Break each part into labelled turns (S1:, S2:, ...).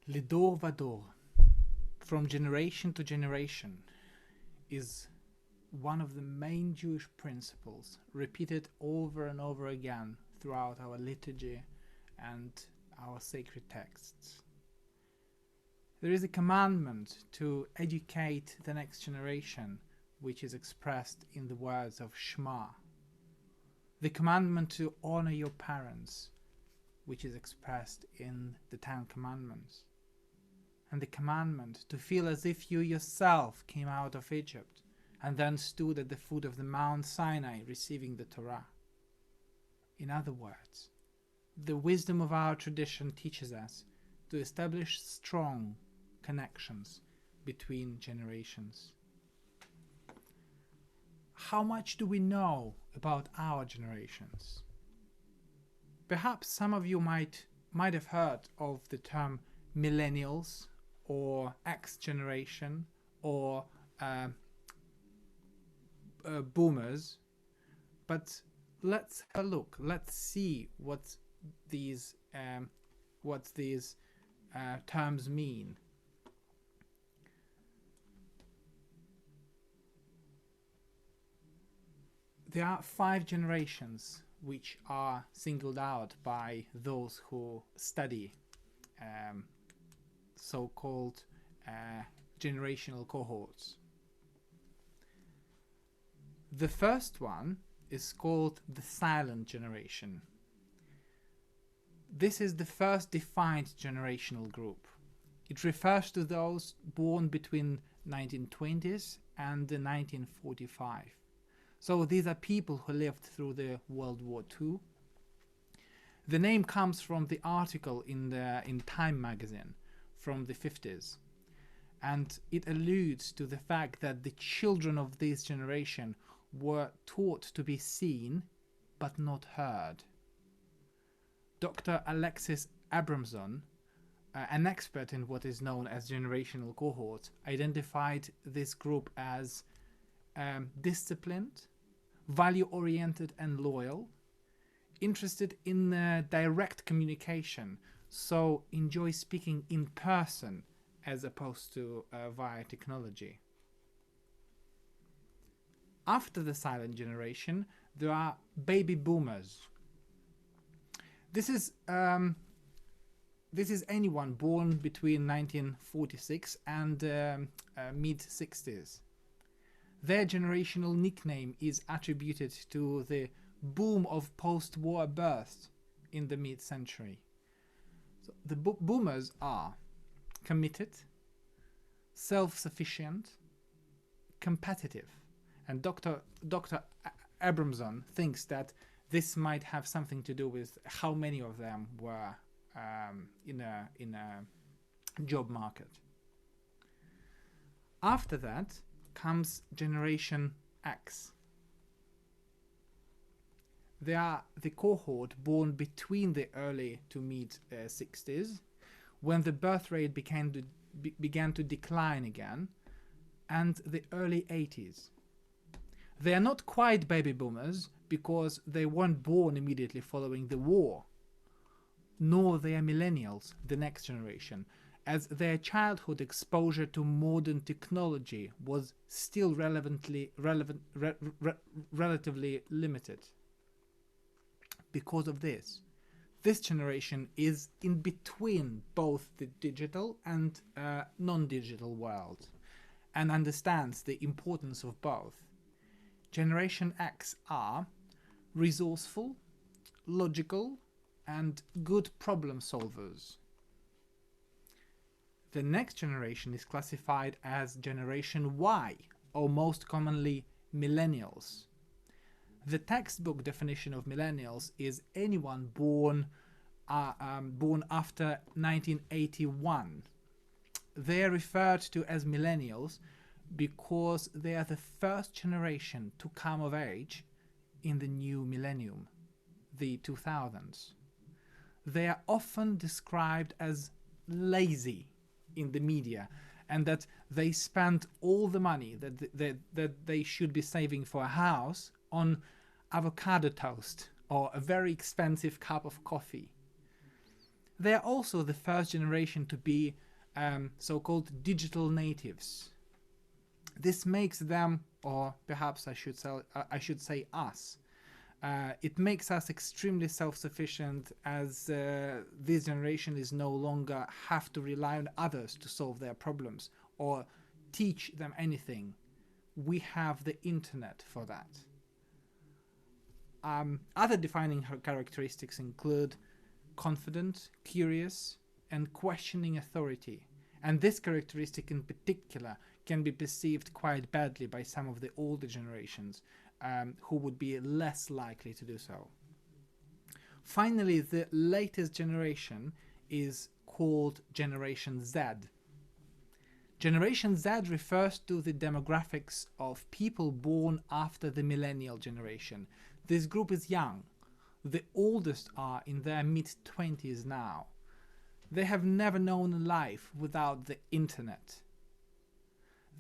S1: Lidor vador, from generation to generation, is one of the main Jewish principles repeated over and over again throughout our liturgy and our sacred texts. There is a commandment to educate the next generation, which is expressed in the words of Shema. The commandment to honor your parents, which is expressed in the Ten Commandments. And the commandment to feel as if you yourself came out of Egypt and then stood at the foot of the Mount Sinai receiving the Torah. In other words, the wisdom of our tradition teaches us to establish strong connections between generations. How much do we know about our generations? Perhaps some of you might have heard of the term millennials or X generation or boomers, but let's have a look. Let's see what these terms mean. There are 5 generations which are singled out by those who study so-called generational cohorts. The first one is called the silent generation. This is the first defined generational group. It refers to those born between 1920s and 1945. So these are people who lived through the World War II. The name comes from the article in Time magazine from the 50s, and it alludes to the fact that the children of this generation were taught to be seen but not heard. Dr. Alexis Abramson, an expert in what is known as generational cohorts, identified this group as disciplined, value-oriented and loyal, interested in direct communication, so enjoy speaking in person as opposed to via technology. After the silent generation, there are baby boomers. This is anyone born between 1946 and mid-60s. Their generational nickname is attributed to the boom of post-war births in the mid-century. So the boomers are committed, self-sufficient, competitive, and Dr. Abramson thinks that this might have something to do with how many of them were in a job market. After that comes Generation X. They are the cohort born between the early to mid 60s, when the birth rate began to decline again, and the early 80s. They are not quite baby boomers because they weren't born immediately following the war, nor they are millennials, the next generation, as their childhood exposure to modern technology was still relatively limited. Because of this generation is in between both the digital and non-digital world and understands the importance of both. Generation X are resourceful, logical, and good problem solvers. The next generation is classified as Generation Y, or most commonly millennials. The textbook definition of millennials is anyone born after 1981. They are referred to as millennials because they are the first generation to come of age in the new millennium, the 2000s. They are often described as lazy in the media, and that they spend all the money that they should be saving for a house on avocado toast or a very expensive cup of coffee. They are also the first generation to be so-called digital natives. This makes them, or perhaps I should say us, it makes us extremely self-sufficient, as this generation is no longer have to rely on others to solve their problems or teach them anything. We have the internet for that. Other defining characteristics include confident, curious, and questioning authority. And this characteristic in particular can be perceived quite badly by some of the older generations, who would be less likely to do so. Finally, the latest generation is called Generation Z. Generation Z refers to the demographics of people born after the millennial generation. This group is young. The oldest are in their mid-20s now. They have never known a life without the internet.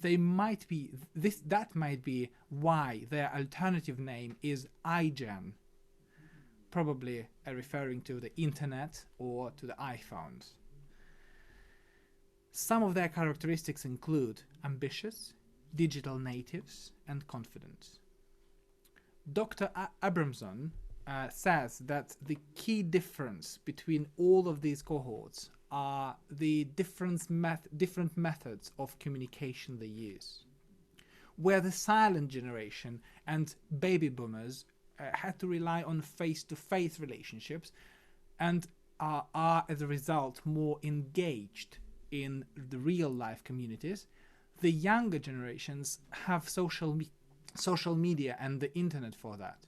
S1: That might be why their alternative name is iGen, probably referring to the internet or to the iPhones. Some of their characteristics include ambitious, digital natives, and confident. Dr. Abramson says that the key difference between all of these cohorts are the different methods of communication they use. Where the silent generation and baby boomers had to rely on face-to-face relationships and are as a result more engaged in the real-life communities, the younger generations have social media and the internet for that.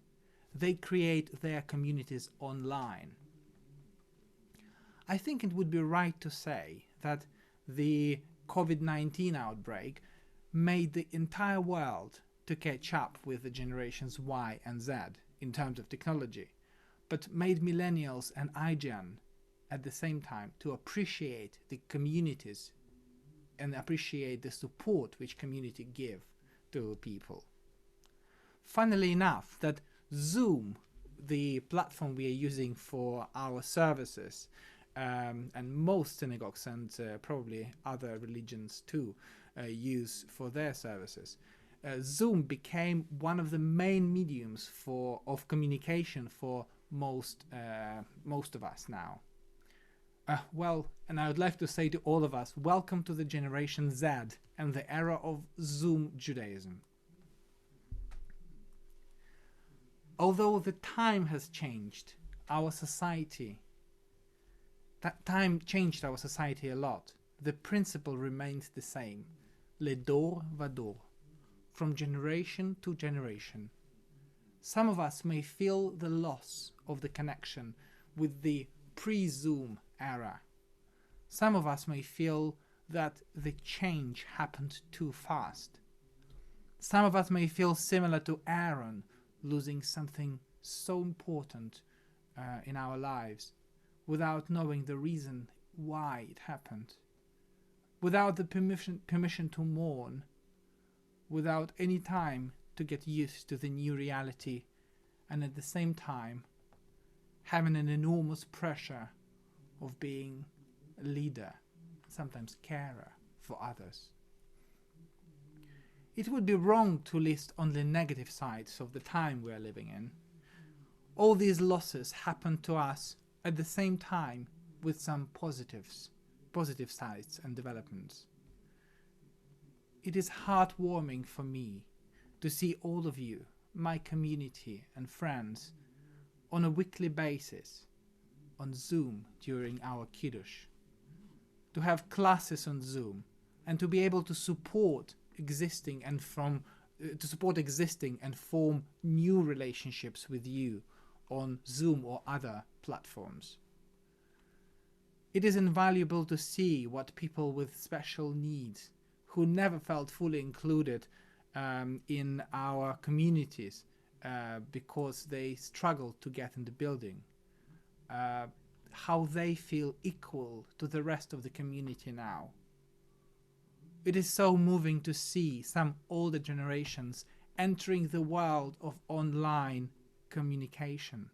S1: They create their communities online. I think it would be right to say that the COVID-19 outbreak made the entire world to catch up with the generations Y and Z in terms of technology, but made millennials and iGen at the same time to appreciate the communities and appreciate the support which community give to people. Funnily enough, that Zoom, the platform we are using for our services, and most synagogues and probably other religions too use for their services, Zoom became one of the main mediums of communication for most of us now. Well, and I would like to say to all of us, welcome to the Generation Z and the era of Zoom Judaism. Although the time has changed, our society, that time changed our society a lot, the principle remains the same, le dor vador, from generation to generation. Some of us may feel the loss of the connection with the pre-Zoom era. Some of us may feel that the change happened too fast. Some of us may feel similar to Aaron, losing something so important in our lives without knowing the reason why it happened, without the permission to mourn, without any time to get used to the new reality, and at the same time having an enormous pressure of being a leader, sometimes carer for others. It would be wrong to list only negative sides of the time we are living in. All these losses happened to us at the same time with some positive sides and developments. It is heartwarming for me to see all of you, my community and friends, on a weekly basis on Zoom during our Kiddush, to have classes on Zoom, and to be able to support existing and form new relationships with you on Zoom or other platforms. It is invaluable to see what people with special needs, who never felt fully included in our communities because they struggled to get in the building, how they feel equal to the rest of the community now. It is so moving to see some older generations entering the world of online communication,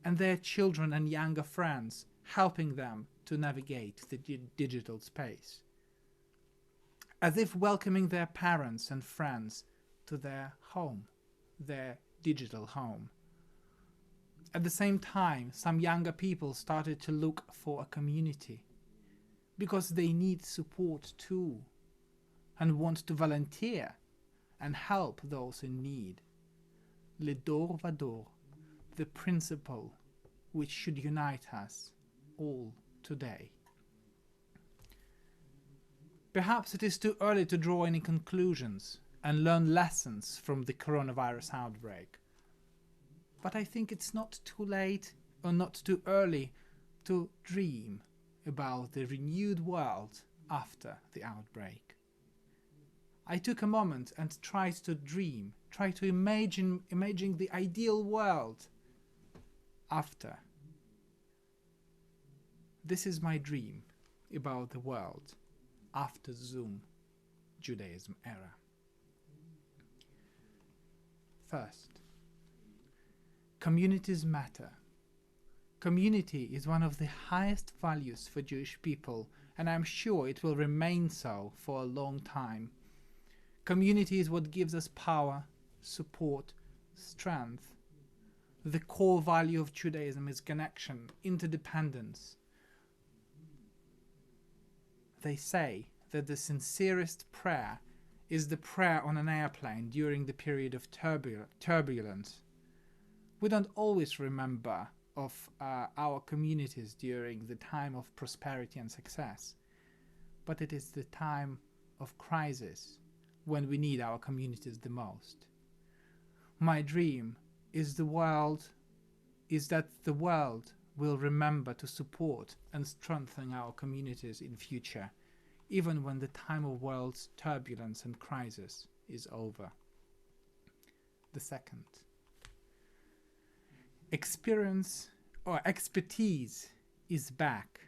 S1: and their children and younger friends helping them to navigate the digital space, as if welcoming their parents and friends to their home, their digital home. At the same time, some younger people started to look for a community because they need support too and want to volunteer and help those in need. Le dor vador, the principle which should unite us all today. Perhaps it is too early to draw any conclusions and learn lessons from the coronavirus outbreak. But I think it's not too late or not too early to dream about the renewed world after the outbreak. I took a moment and tried to dream, try to imagine the ideal world after. This is my dream about the world after Zoom Judaism era. First, communities matter. Community is one of the highest values for Jewish people, and I'm sure it will remain so for a long time. Community is what gives us power, support, strength. The core value of Judaism is connection, interdependence. They say that the sincerest prayer is the prayer on an airplane during the period of turbulence. We don't always remember of our communities during the time of prosperity and success, but it is the time of crisis when we need our communities the most. My dream is that the world will remember to support and strengthen our communities in future, even when the time of world's turbulence and crisis is over. The second, experience or expertise is back.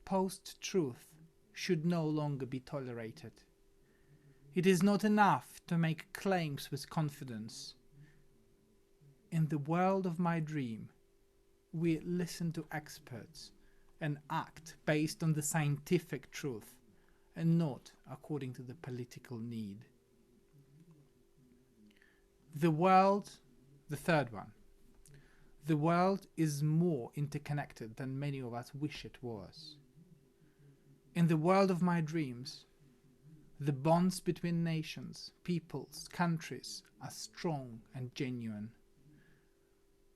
S1: Post-truth should no longer be tolerated. It is not enough to make claims with confidence. In the world of my dream, we listen to experts and act based on the scientific truth and not according to the political need. The third one. The world is more interconnected than many of us wish it was. In the world of my dreams, the bonds between nations, peoples, countries are strong and genuine.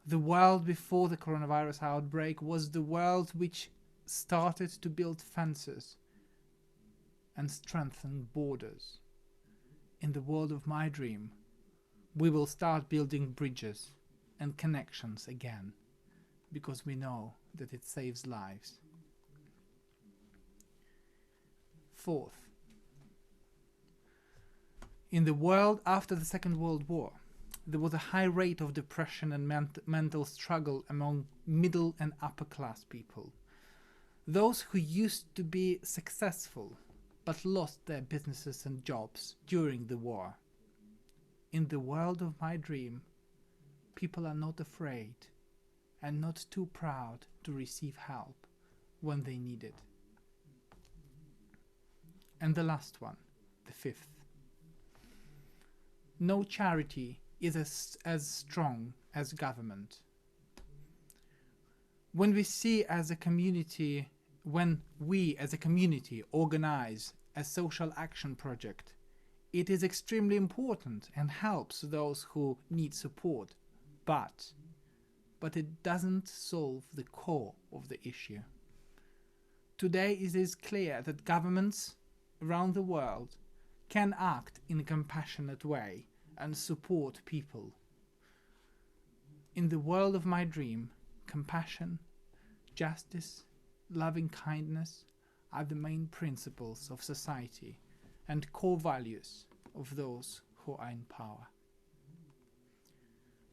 S1: The world before the coronavirus outbreak was the world which started to build fences and strengthen borders. In the world of my dream, we will start building bridges and connections again, because we know that it saves lives. Fourth, in the world after the Second World War, there was a high rate of depression and mental struggle among middle and upper class people. Those who used to be successful but lost their businesses and jobs during the war. In the world of my dream, people are not afraid and not too proud to receive help when they need it. And the last one, the fifth. No charity is as strong as government. When we as a community organize a social action project, it is extremely important and helps those who need support, but it doesn't solve the core of the issue. Today it is clear that governments around the world can act in a compassionate way and support people. In the world of my dream, compassion, justice, loving kindness are the main principles of society and core values of those who are in power.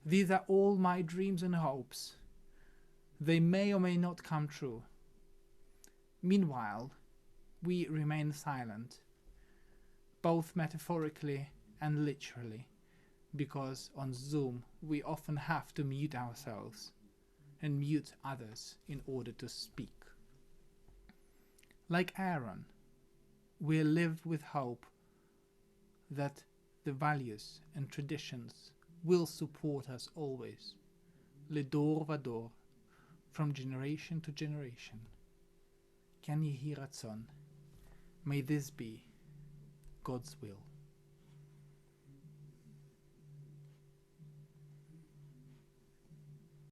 S1: These are all my dreams and hopes. They may or may not come true. Meanwhile, we remain silent, both metaphorically and literally, because on Zoom we often have to mute ourselves and mute others in order to speak. Like Aaron, we live with hope that the values and traditions will support us always, לדור ודור, from generation to generation. Kan Yehi Ratzon. May this be God's will.